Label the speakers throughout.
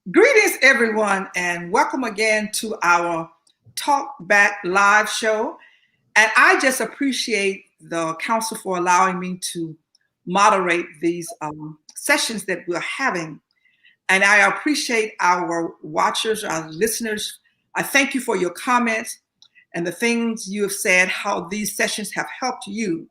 Speaker 1: Greetings, everyone, and welcome again to our Talk Back live show. And I just appreciate the council for allowing me to moderate these sessions that we're having. And I appreciate our watchers, our listeners. I thank you for your comments and the things you have said, how these sessions have helped you.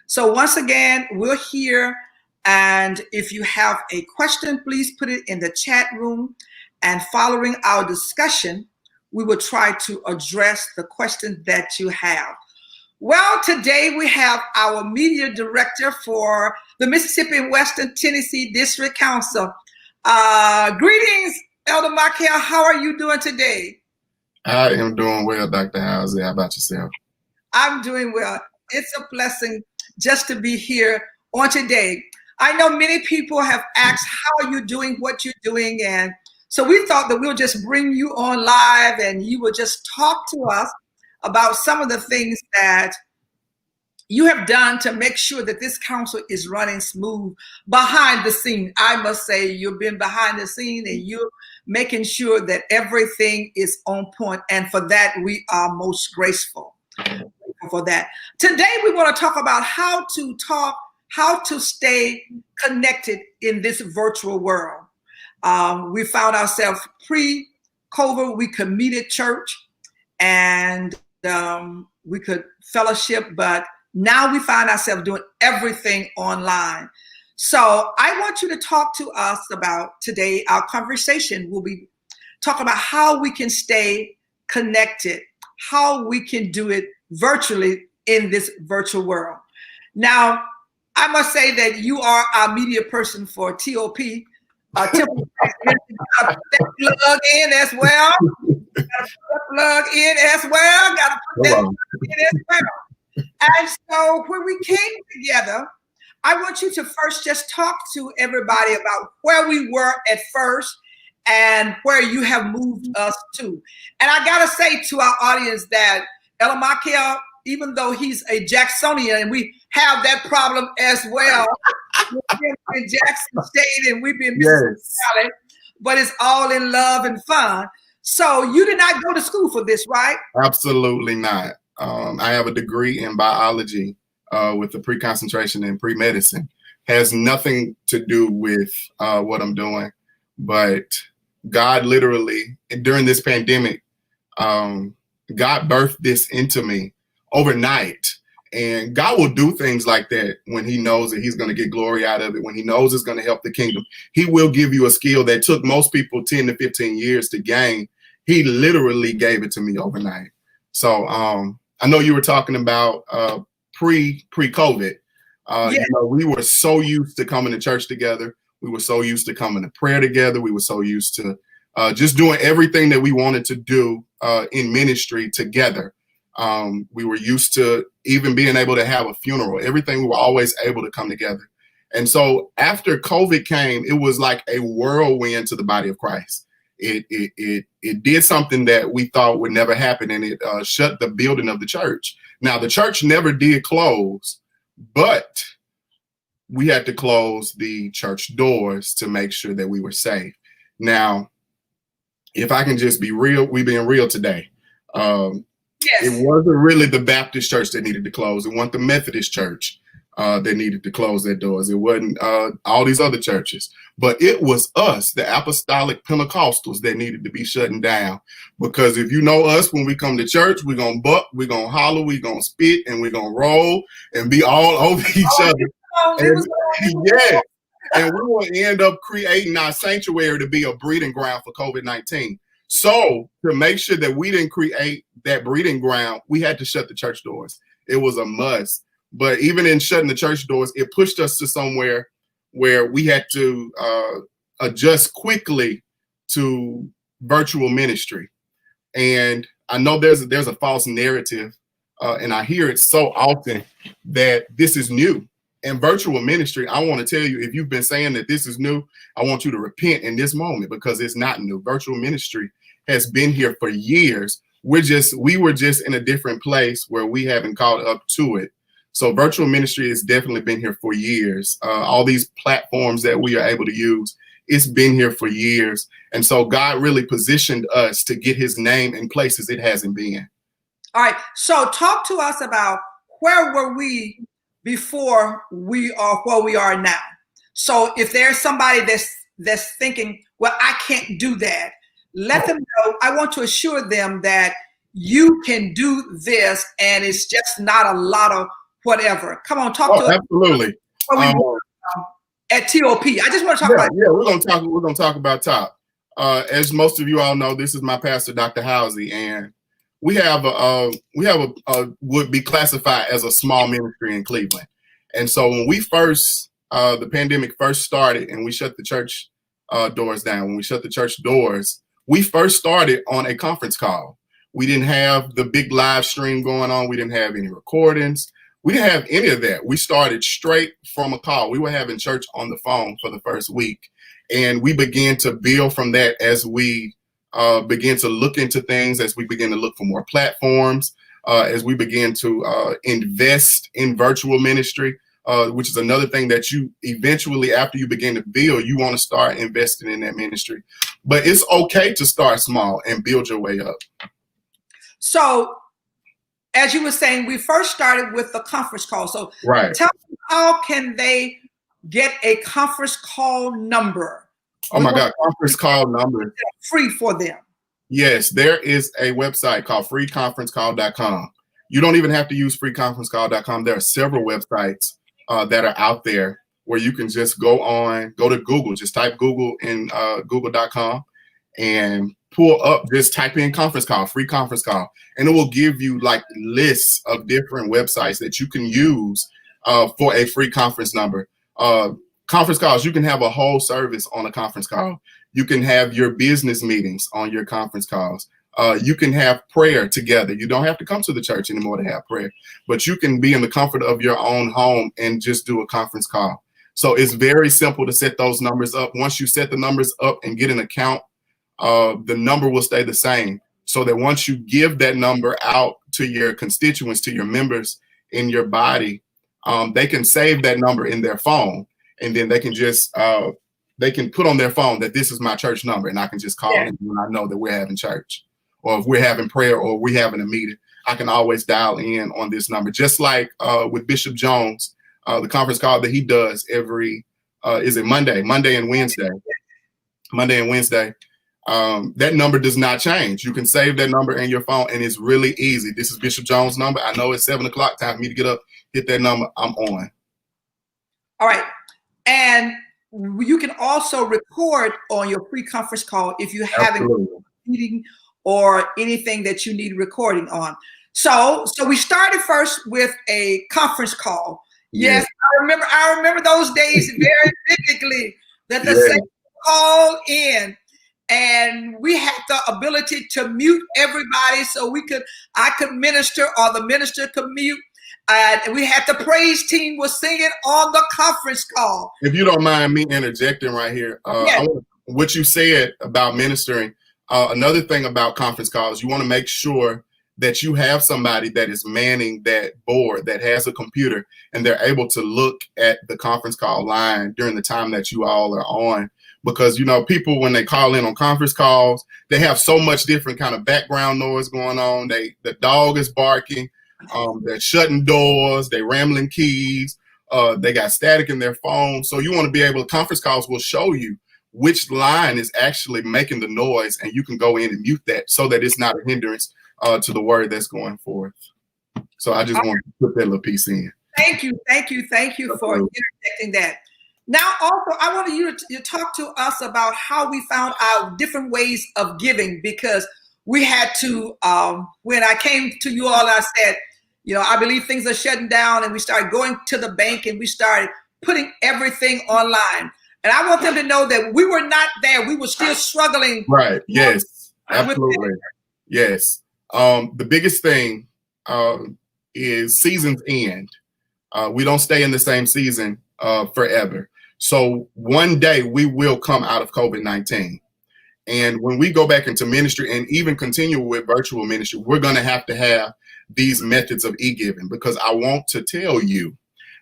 Speaker 1: So once again, we're here. And if you have a question, please put it in the chat room. And following our discussion, we will try to address the questions that you have. Well, today we have our media director for the Mississippi and Western Tennessee District Council. Greetings, Elder Markell. How are you doing today?
Speaker 2: I am doing well, Dr. Housley. How about yourself?
Speaker 1: I'm doing well. It's a blessing just to be here on today. I know many people have asked, how are you doing, what you're doing? And so we thought that we'll just bring you on live and you will just talk to us about some of the things that you have done to make sure that this council is running smooth behind the scene. I must say you've been behind the scene and you're making sure that everything is on point. And for that, we are most grateful for that. Today, we want to talk about how to stay connected in this virtual world. We found ourselves pre-COVID, we committed church and we could fellowship, but now we find ourselves doing everything online. So I want you to talk to us about today. Our conversation will be talking about how we can stay connected, how we can do it virtually in this virtual world. Now, I must say that you are our media person for TOP. Plug in as well. Plug in as well. Got to put that in as well. And so when we came together, I want you to first just talk to everybody about where we were at first and where you have moved us to. And I got to say to our audience that Elder Markell, even though he's a Jacksonian, and we have that problem as well. We've been in Jackson State and we've been Mississippi Valley, but it's all in love and fun. So you did not go to school for this, right?
Speaker 2: Absolutely not. I have a degree in biology with a pre-concentration in pre-medicine. Has nothing to do with what I'm doing, but God literally, during this pandemic, God birthed this into me overnight. And God will do things like that when he knows that he's going to get glory out of it, when he knows it's going to help the kingdom. He will give you a skill that took most people 10 to 15 years to gain. He literally gave it to me overnight. So I know you were talking about pre-COVID. You know, we were so used to coming to church together. We were so used to coming to prayer together. We were so used to just doing everything that we wanted to do in ministry together. We were used to even being able to have a funeral, everything. We were always able to come together. And so after COVID came, it was like a whirlwind to the body of Christ. It did something that we thought would never happen, and it shut the building of the church. Now, the church never did close, but we had to close the church doors to make sure that we were safe. Now, if I can just be real, we're being real today. It wasn't really the Baptist church that needed to close. It wasn't the Methodist church that needed to close their doors. It wasn't all these other churches, but it was us, the Apostolic Pentecostals, that needed to be shutting down. Because if you know us, when we come to church, we're going to buck, we're going to holler, we're going to spit, and we're going to roll and be all over each other. And we will end up creating our sanctuary to be a breeding ground for COVID-19. So to make sure that we didn't create that breeding ground, we had to shut the church doors. It was a must. But even in shutting the church doors, it pushed us to somewhere where we had to adjust quickly to virtual ministry. And I know there's a false narrative, and I hear it so often that this is new. And virtual ministry, I want to tell you, if you've been saying that this is new, I want you to repent in this moment, because it's not new. Virtual ministry has been here for years. We were just in a different place where we haven't caught up to it. So virtual ministry has definitely been here for years. All these platforms that we are able to use, It's been here for years. And so God really positioned us to get his name in places it hasn't been.
Speaker 1: All right. So talk to us about where were we before we are where we are now. So if there's somebody that's thinking, well, I can't do that, let them know. I want to assure them that you can do this, and it's just not a lot of whatever. Come on, talk to us.
Speaker 2: Absolutely.
Speaker 1: At TOP. I just want to talk about.
Speaker 2: Yeah, we're gonna talk about TOP. As most of you all know, this is my pastor, Dr. Housey, and we have a would be classified as a small ministry in Cleveland. And so when we first the pandemic first started and we shut the church doors down, when we shut the church doors, we first started on a conference call. We didn't have the big live stream going on. We didn't have any recordings. We didn't have any of that. We started straight from a call. We were having church on the phone for the first week. And we began to build from that as we began to look into things, as we began to look for more platforms, as we began to invest in virtual ministry, which is another thing that you eventually, after you begin to build, you want to start investing in that ministry. But it's okay to start small and build your way up.
Speaker 1: So, as you were saying, we first started with the conference call. So
Speaker 2: right.
Speaker 1: Tell me, how can they get a conference call number?
Speaker 2: Oh my God, conference call number.
Speaker 1: Free for them.
Speaker 2: Yes, there is a website called freeconferencecall.com. You don't even have to use freeconferencecall.com. There are several websites that are out there where you can just go to Google, just type Google in google.com and pull up, just type in conference call, free conference call, and it will give you like lists of different websites that you can use for a free conference number. Conference calls, you can have a whole service on a conference call. You can have your business meetings on your conference calls. You can have prayer together. You don't have to come to the church anymore to have prayer, but you can be in the comfort of your own home and just do a conference call. So it's very simple to set those numbers up. Once you set the numbers up and get an account, the number will stay the same, so that once you give that number out to your constituents, to your members in your body, they can save that number in their phone, and then they can just they can put on their phone that this is my church number, and I can just call in when I know that we're having church, or if we're having prayer, or we're having a meeting. I can always dial in on this number, just like with Bishop Jones, the conference call that he does every is it Monday and Wednesday. That number does not change. You can save that number in your phone, and it's really easy. This is Bishop Jones' number. I know it's 7 o'clock, time for me to get up, hit that number. I'm on.
Speaker 1: All right. And you can also record on your free conference call if you have a meeting or anything that you need recording on. So we started first with a conference call. Yes, I remember those days very vividly, that the same call in. And we had the ability to mute everybody so I could minister, or the minister could mute. And we had the praise team was singing on the conference call.
Speaker 2: If you don't mind me interjecting right here, what you said about ministering, another thing about conference calls, you want to make sure that you have somebody that is manning that board, that has a computer, and they're able to look at the conference call line during the time that you all are on. Because, you know, people, when they call in on conference calls, they have so much different kind of background noise going on. The dog is barking, they're shutting doors, they're rambling keys, they got static in their phone. So you want to be able, conference calls will show you which line is actually making the noise, and you can go in and mute that so that it's not a hindrance to the word that's going forth. So I just want to put that little piece in.
Speaker 1: Thank you for interjecting that. Now, also, I want you to talk to us about how we found out different ways of giving, because we had to, when I came to you all, I said, you know, I believe things are shutting down, and we started going to the bank and we started putting everything online. And I want them to know that we were not there. We were still struggling.
Speaker 2: Right. Yes, absolutely. Yes. The biggest thing is seasons end. We don't stay in the same season forever. So one day we will come out of COVID-19. And when we go back into ministry and even continue with virtual ministry, we're going to have these methods of e-giving, because I want to tell you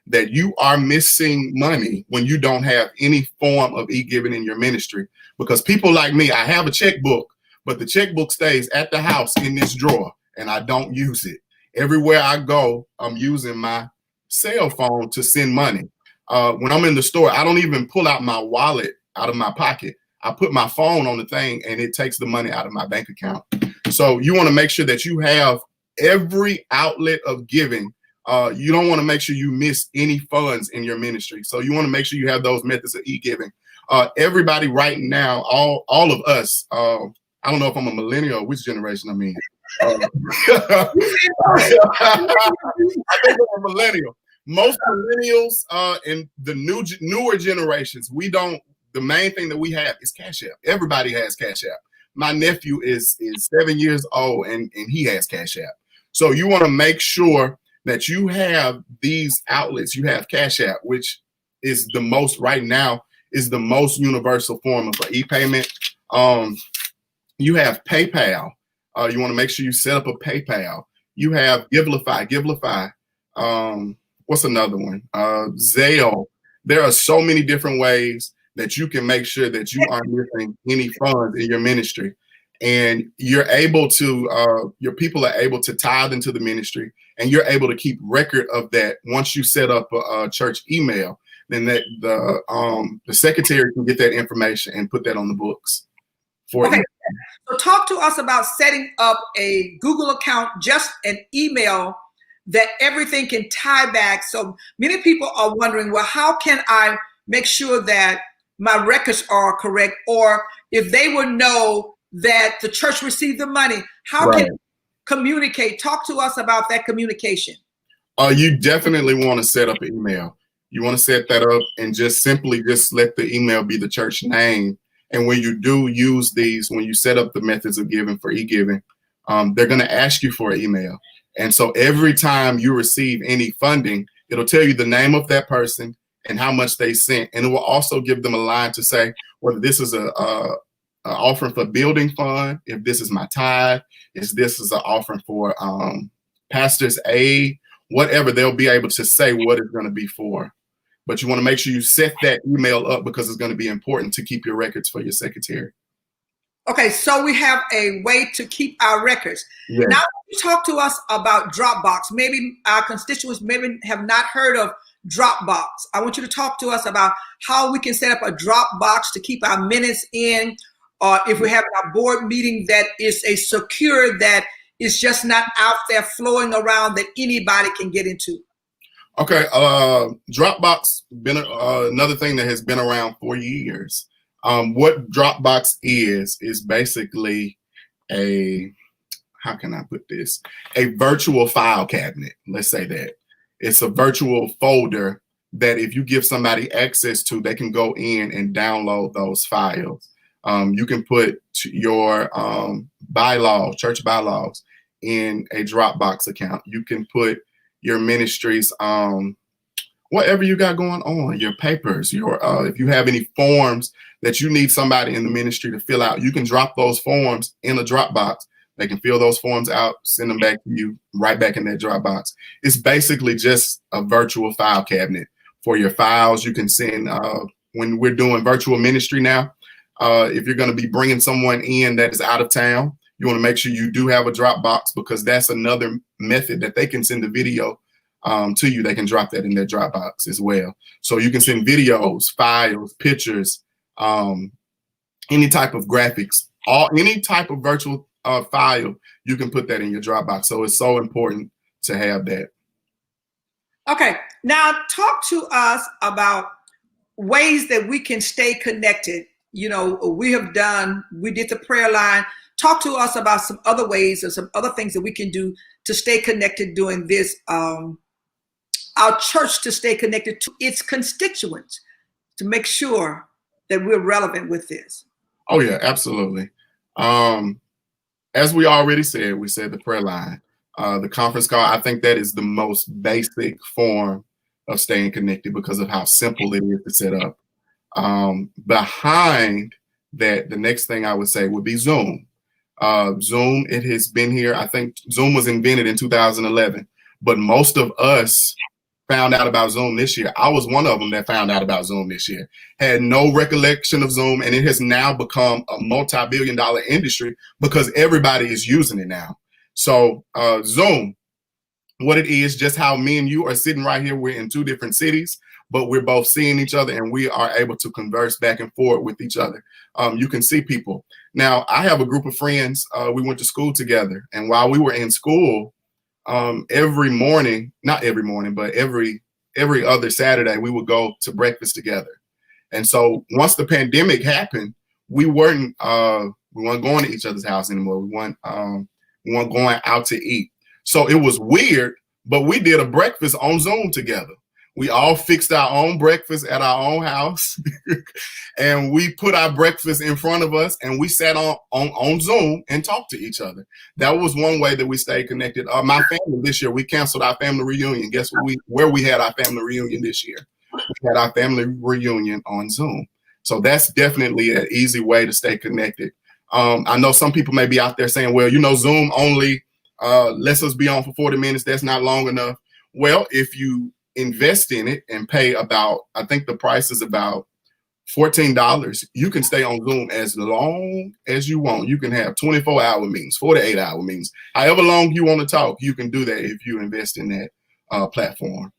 Speaker 2: that you are missing money when you don't have any form of e-giving in your ministry. Because people like me, I have a checkbook, but the checkbook stays at the house in this drawer and I don't use it. Everywhere I go, I'm using my cell phone to send money. When I'm in the store, I don't even pull out my wallet out of my pocket. I put my phone on the thing and it takes the money out of my bank account. So you want to make sure that you have every outlet of giving. You don't want to make sure you miss any funds in your ministry. So you want to make sure you have those methods of e-giving. Everybody right now, all of us, I don't know if I'm a millennial or which generation I'm in. I think I'm a millennial. Most millennials and the newer generations, the main thing that we have is Cash App. Everybody has Cash App. My nephew is 7 years old and he has Cash App. So you want to make sure that you have these outlets. You have Cash App, which is the most right now is the most universal form of e-payment. You have PayPal. You want to make sure you set up a PayPal. You have Givelify. What's another one? Zelle. There are so many different ways that you can make sure that you aren't missing any funds in your ministry. And you're able to, your people are able to tithe into the ministry, and you're able to keep record of that. Once you set up a church email, then that the secretary can get that information and put that on the books for you.
Speaker 1: So talk to us about setting up a Google account, just an email that everything can tie back. So many people are wondering, well, how can I make sure that my records are correct? Or if they would know that the church received the money, how can you communicate? Talk to us about that communication.
Speaker 2: You definitely want to set up an email. You want to set that up and just simply let the email be the church name. And when you do use these, when you set up the methods of giving for e-giving, they're going to ask you for an email. And so every time you receive any funding, it'll tell you the name of that person and how much they sent. And it will also give them a line to say whether this is a offering for building fund, if this is my tithe, if this is an offering for pastor's aid, whatever, they'll be able to say what it's going to be for. But you want to make sure you set that email up because it's going to be important to keep your records for your secretary.
Speaker 1: Okay, so we have a way to keep our records.
Speaker 2: Yes.
Speaker 1: Now, talk to us about Dropbox. Maybe our constituents maybe have not heard of Dropbox. I want you to talk to us about how we can set up a Dropbox to keep our minutes in, or if we have a board meeting that is a secure, that is just not out there flowing around that anybody can get into.
Speaker 2: Okay, Dropbox been another thing that has been around for years. What Dropbox is basically how can I put this? A virtual file cabinet. Let's say that. It's a virtual folder that if you give somebody access to, they can go in and download those files. You can put your church bylaws in a Dropbox account. You can put your ministries, whatever you got going on, your papers, if you have any forms that you need somebody in the ministry to fill out, you can drop those forms in a Dropbox. They can fill those forms out, send them back to you, right back in that Dropbox. It's basically just a virtual file cabinet for your files. You can send, when we're doing virtual ministry now, if you're going to be bringing someone in that is out of town, you want to make sure you do have a Dropbox, because that's another method that they can send the video to you. They can drop that in their Dropbox as well. So you can send videos, files, pictures, any type of graphics, any type of virtual file, you can put that in your Dropbox. So it's so important to have that.
Speaker 1: Okay, now talk to us about ways that we can stay connected. You know, we did the prayer line. Talk to us about some other ways or some other things that we can do to stay connected during this, our church to stay connected to its constituents, to make sure that we're relevant with this.
Speaker 2: Oh yeah, absolutely. As we already said, we said the prayer line, the conference call. I think that is the most basic form of staying connected because of how simple it is to set up. Behind that, the next thing I would say would be Zoom. Zoom, it has been here. I think Zoom was invented in 2011, but most of us found out about Zoom this year. I was one of them that found out about Zoom this year. Had no recollection of Zoom, and it has now become a multi-billion-dollar industry because everybody is using it now. So Zoom, what it is, just how me and you are sitting right here. We're in two different cities, but we're both seeing each other, and we are able to converse back and forth with each other. You can see people. Now, I have a group of friends. We went to school together, and while we were in school, every morning, not every morning, but every other Saturday, we would go to breakfast together. And so once the pandemic happened, we weren't going to each other's house anymore. We weren't going out to eat. So it was weird, but we did a breakfast on Zoom together. We all fixed our own breakfast at our own house, and we put our breakfast in front of us, and we sat on Zoom and talked to each other. That was one way that we stayed connected. My family this year, we canceled our family reunion. Guess where we had our family reunion this year? We had our family reunion on Zoom. So that's definitely an easy way to stay connected. I know some people may be out there saying, well, Zoom only lets us be on for 40 minutes. That's not long enough. Well, if you invest in it and pay about, I think the price is about $14, you can stay on Zoom as long as you want. You can have 24-hour meetings, 48-hour meetings, however long you want to talk. You can do that if you invest in that platform.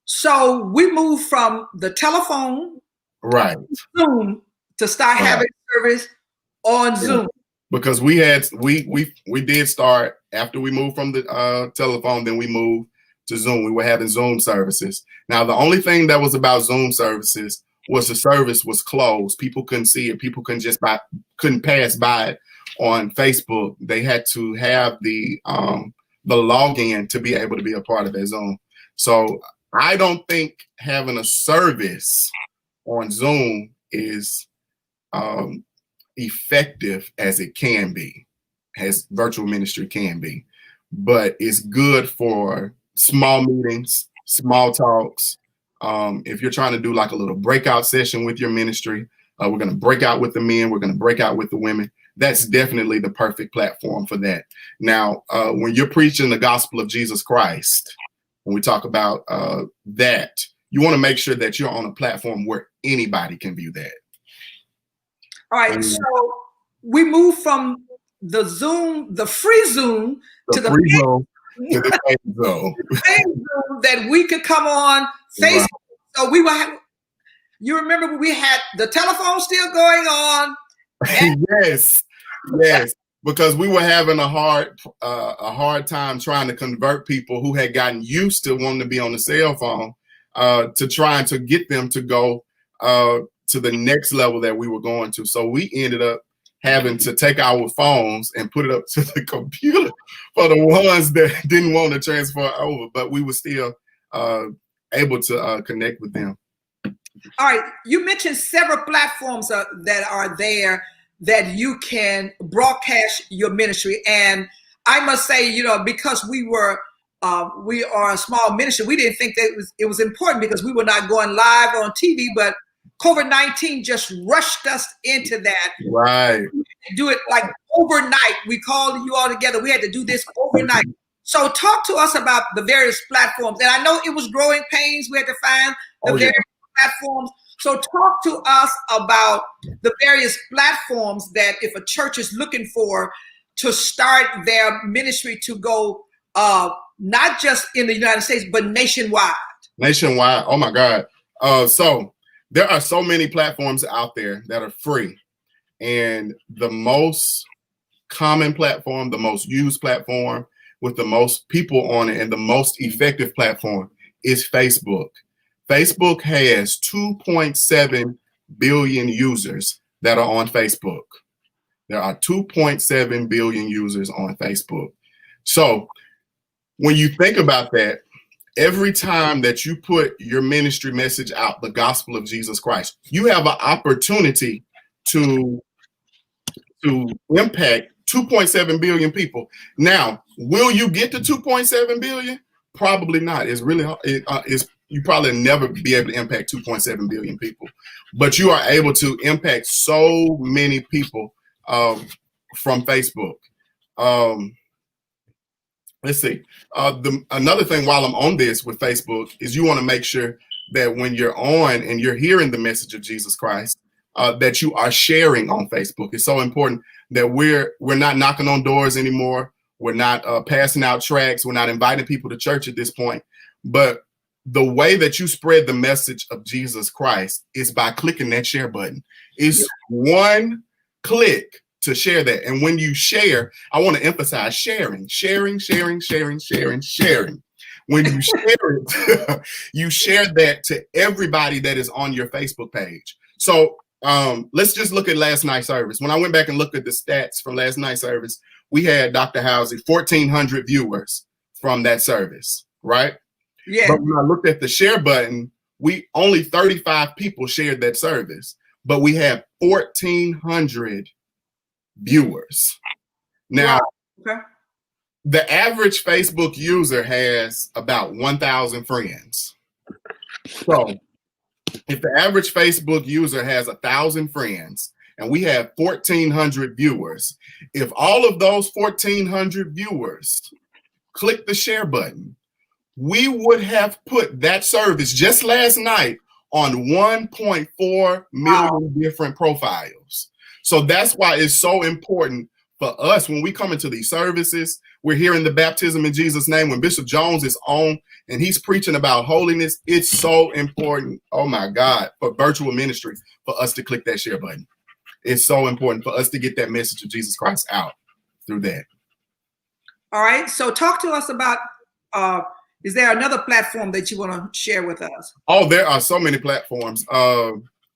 Speaker 1: So we moved from the telephone,
Speaker 2: right,
Speaker 1: Zoom, to start having service on Zoom.
Speaker 2: Because we did start after we moved from the telephone, then we moved to Zoom. We were having Zoom services. Now, the only thing that was about Zoom services was the service was closed. People couldn't see it. People couldn't pass by it on Facebook. They had to have the login to be able to be a part of that Zoom. So I don't think having a service on Zoom is effective as it can be, as virtual ministry can be, but it's good for small meetings, small talks. If you're trying to do like a little breakout session with your ministry, we're going to break out with the men, we're going to break out with the women. That's definitely the perfect platform for that. Now, when you're preaching the gospel of Jesus Christ, when we talk about that, you want to make sure that you're on a platform where anybody can view that.
Speaker 1: All right, so we moved from the Zoom, the free Zoom, to the
Speaker 2: free Zoom. To the Zoom
Speaker 1: that we could come on Facebook. Right. So we were. You remember when we had the telephone still going on?
Speaker 2: Yes, because we were having a hard time trying to convert people who had gotten used to wanting to be on the cell phone to trying to get them to go to the next level that we were going to. So we ended up having to take our phones and put it up to the computer for the ones that didn't want to transfer over, but we were still able to connect with them.
Speaker 1: All right, you mentioned several platforms that are there that you can broadcast your ministry. And I must say, because we are a small ministry, we didn't think that it was important because we were not going live on TV, but COVID-19 just rushed us into that.
Speaker 2: Right.
Speaker 1: Do it like overnight. We called you all together. We had to do this overnight. So talk to us about the various platforms. And I know it was growing pains. We had to find the various platforms. So talk to us about the various platforms that if a church is looking for to start their ministry to go not just in the United States, but nationwide.
Speaker 2: Nationwide. Oh my God. So there are so many platforms out there that are free. And the most common platform, the most used platform with the most people on it and the most effective platform is Facebook. Facebook has 2.7 billion users that are on Facebook. There are 2.7 billion users on Facebook. So when you think about that, every time that you put your ministry message out, the gospel of Jesus Christ, you have an opportunity to impact 2.7 billion people. Now, will you get to 2.7 billion? Probably not. It's really you probably never be able to impact 2.7 billion people, but you are able to impact so many people from Facebook. let's see. Another thing while I'm on this with Facebook is you want to make sure that when you're on and you're hearing the message of Jesus Christ, that you are sharing on Facebook. It's so important that we're not knocking on doors anymore. We're not passing out tracts. We're not inviting people to church at this point. But the way that you spread the message of Jesus Christ is by clicking that share button. It's one click to share that. And when you share, I want to emphasize sharing. When you share it, you share that to everybody that is on your Facebook page. So let's just look at last night's service. When I went back and looked at the stats from last night's service, we had Dr. Housey, 1,400 viewers from that service, right?
Speaker 1: Yeah.
Speaker 2: But when I looked at the share button, we only 35 people shared that service, but we had 1,400 viewers. Now,
Speaker 1: wow. Okay.
Speaker 2: The average Facebook user has about 1,000 friends. So if the average Facebook user has 1,000 friends and we have 1,400 viewers, if all of those 1,400 viewers click the share button, we would have put that service just last night on 1.4 million different profiles. So that's why it's so important for us when we come into these services. We're hearing the baptism in Jesus' name. When Bishop Jones is on and he's preaching about holiness, it's so important, oh my God, for virtual ministry, for us to click that share button. It's so important for us to get that message of Jesus Christ out through that.
Speaker 1: All right. So talk to us about, is there another platform that you want to share with us?
Speaker 2: Oh, there are so many platforms.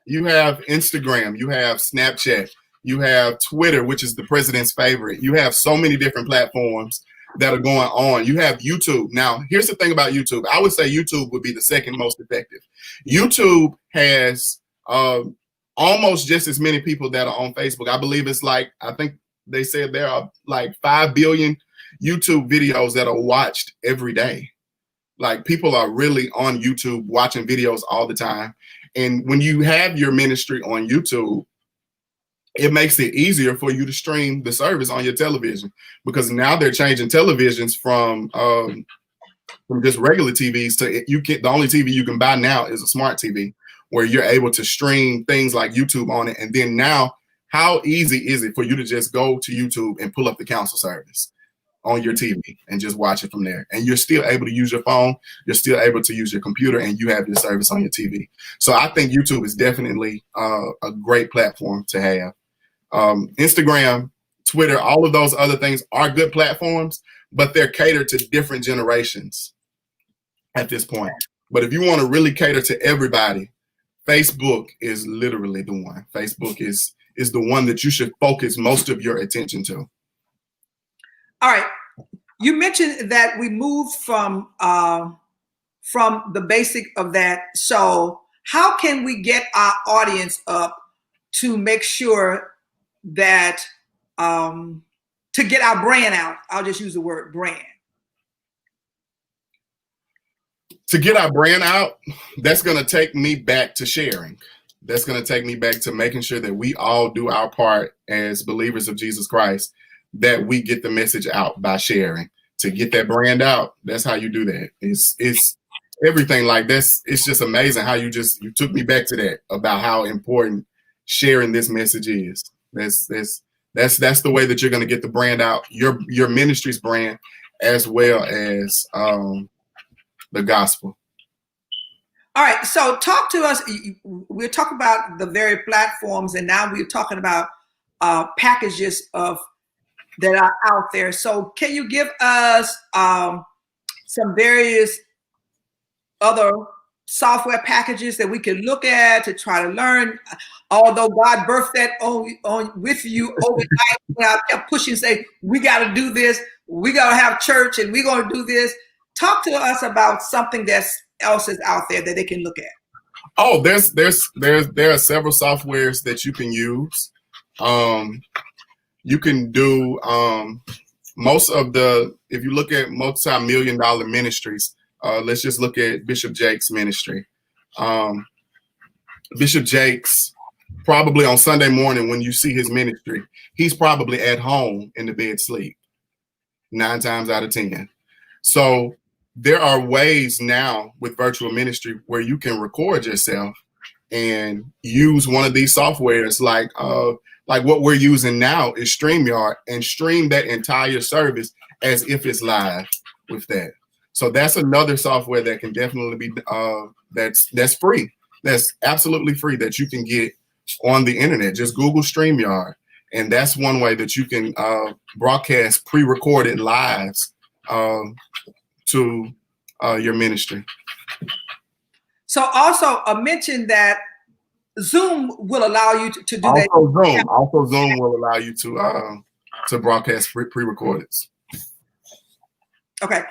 Speaker 2: You have Instagram, you have Snapchat, you have Twitter, which is the president's favorite. You have so many different platforms that are going on. You have YouTube. Now, here's the thing about YouTube. I would say YouTube would be the second most effective. YouTube has almost just as many people that are on Facebook. I believe it's like, I think they said there are like 5 billion YouTube videos that are watched every day. Like people are really on YouTube watching videos all the time. And when you have your ministry on YouTube, it makes it easier for you to stream the service on your television, because now they're changing televisions from just regular TVs to the only TV you can buy now is a smart TV, where you're able to stream things like YouTube on it. And then now, how easy is it for you to just go to YouTube and pull up the council service on your TV and just watch it from there? And you're still able to use your phone, you're still able to use your computer, and you have your service on your TV. So I think YouTube is definitely a great platform to have. Instagram, Twitter, all of those other things are good platforms, but they're catered to different generations at this point. But if you want to really cater to everybody, Facebook is literally the one. Facebook is the one that you should focus most of your attention to.
Speaker 1: All right. You mentioned that we moved from the basic of that. So how can we get our audience up to make sure that to get our brand out? I'll just use the word brand.
Speaker 2: To get our brand out, that's going to take me back to sharing. That's going to take me back to making sure that we all do our part as believers of Jesus Christ, that we get the message out by sharing. To get that brand out, that's how you do that. It's everything like this. It's just amazing how you took me back to that, about how important sharing this message is. That's the way that you're going to get the brand out, your ministry's brand, as well as the gospel.
Speaker 1: All right. So talk to us. We're talking about the very platforms, and now we're talking about packages that are out there. So can you give us some various other software packages that we can look at to try to learn? Although God birthed that on with you overnight, when I kept pushing, say, we got to do this, we got to have church, and we're going to do this. Talk to us about something else is out there that they can look at.
Speaker 2: Oh, there are several softwares that you can use. You can do most of if you look at multi-million-dollar ministries, let's just look at Bishop Jake's ministry. Bishop Jake's, probably on Sunday morning when you see his ministry, he's probably at home in the bed sleep 9 times out of 10. So there are ways now with virtual ministry where you can record yourself and use one of these softwares like what we're using now is StreamYard, and stream that entire service as if it's live with that. So that's another software that can definitely be that's free. That's absolutely free that you can get on the internet. Just Google StreamYard, and that's one way that you can broadcast pre-recorded lives to your ministry.
Speaker 1: So also mention that Zoom will allow you to do that.
Speaker 2: Also Zoom will allow you to broadcast pre-recordeds.
Speaker 1: Okay.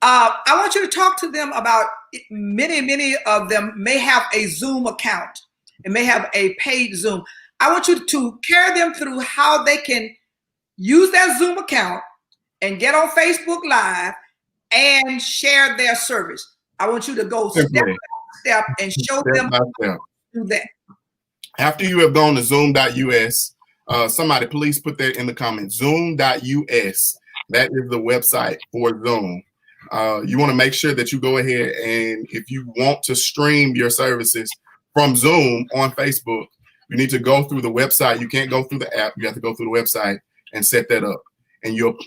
Speaker 1: I want you to talk to them about many of them may have a Zoom account and may have a paid Zoom. I want you to carry them through how they can use that Zoom account and get on Facebook Live and share their service. I want you to go step by step and show them how to do that.
Speaker 2: After you have gone to zoom.us, somebody please put that in the comments. Zoom.us. That is the website for Zoom. You want to make sure that you go ahead, and if you want to stream your services from Zoom on Facebook, you need to go through the website. You can't go through the app. You have to go through the website and set that up. And you'll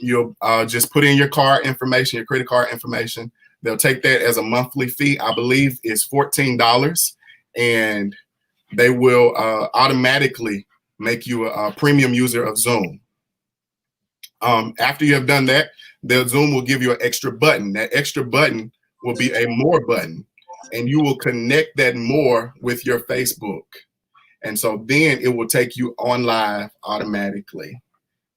Speaker 2: just put in your card information, your credit card information. They'll take that as a monthly fee. I believe it's $14, and they will automatically make you a premium user of Zoom. After you have done that, the Zoom will give you an extra button. That extra button will be a more button, and you will connect that more with your Facebook. And so then it will take you on live automatically.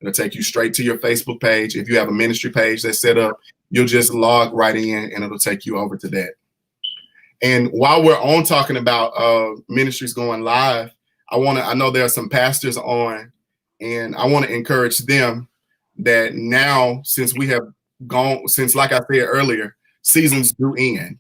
Speaker 2: It'll take you straight to your Facebook page. If you have a ministry page that's set up, you'll just log right in and it'll take you over to that. And while we're on talking about ministries going live, I know there are some pastors on, and I want to encourage them that now, since we have gone, since like I said earlier, seasons do end.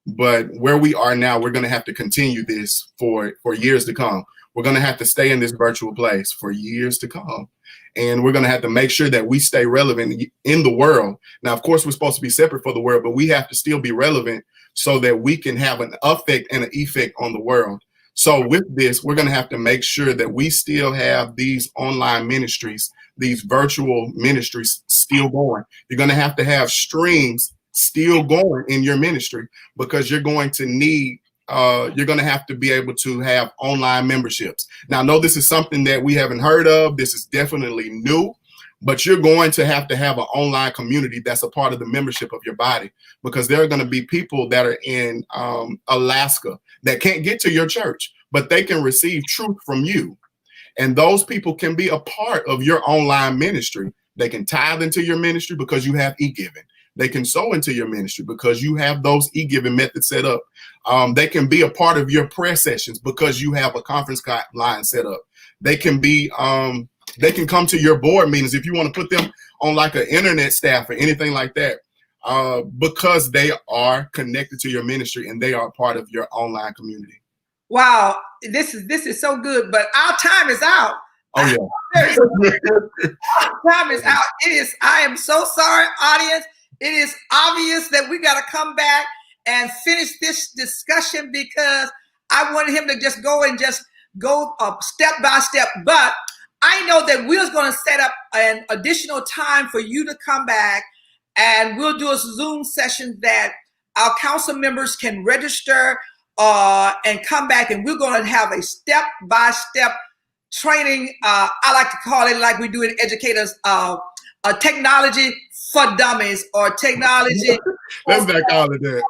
Speaker 2: But where we are now, we're going to have to continue this for years to come. We're going to have to stay in this virtual place for years to come. And we're going to have to make sure that we stay relevant in the world. Now, of course, we're supposed to be separate for the world, but we have to still be relevant so that we can have an effect and an effect on the world. So with this, we're going to have to make sure that we still have these online ministries, these virtual ministries still going. You're going to have streams still going in your ministry, because you're going to need you're going to have to be able to have online memberships. Now, I know this is something that we haven't heard of. This is definitely new, but you're going to have an online community that's a part of the membership of your body, because there are going to be people that are in Alaska that can't get to your church, but they can receive truth from you. And those people can be a part of your online ministry. They can tithe into your ministry because you have e-giving. They can sow into your ministry because you have those e-giving methods set up. They can be a part of your prayer sessions because you have a conference line set up. They can be, they can come to your board meetings if you want to put them on like an internet staff or anything like that, because they are connected to your ministry and they are part of your online community.
Speaker 1: Wow, this is so good, but our time is out.
Speaker 2: Oh yeah,
Speaker 1: our time is out. It is. I am so sorry, audience. It is obvious that we got to come back and finish this discussion, because I wanted him to just go step by step. But I know that we're going to set up an additional time for you to come back, and we'll do a Zoom session that our council members can register and come back, and we're going to have a step-by-step training. I like to call it, like we do in educators, technology for dummies, or technology.
Speaker 2: Let's not call it that.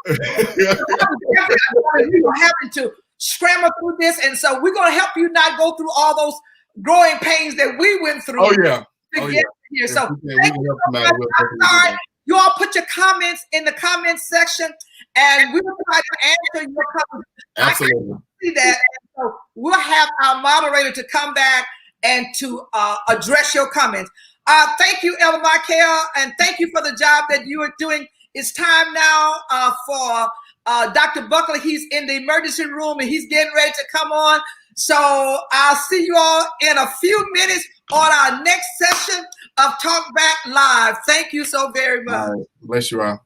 Speaker 1: We're having to scramble through this, and so we're going to help you not go through all those growing pains that we went through.
Speaker 2: Oh yeah.
Speaker 1: To get here. So thank you so much. I'm sorry. You all put your comments in the comment section, and we will try to answer your comments.
Speaker 2: Absolutely.
Speaker 1: I see that. So we'll have our moderator to come back and to address your comments. Thank you, Elder Markell, and thank you for the job that you are doing. It's time now for Dr. Buckley. He's in the emergency room and he's getting ready to come on. So I'll see you all in a few minutes on our next session of Talk Back Live. Thank you so very much.
Speaker 2: All right. Bless you all.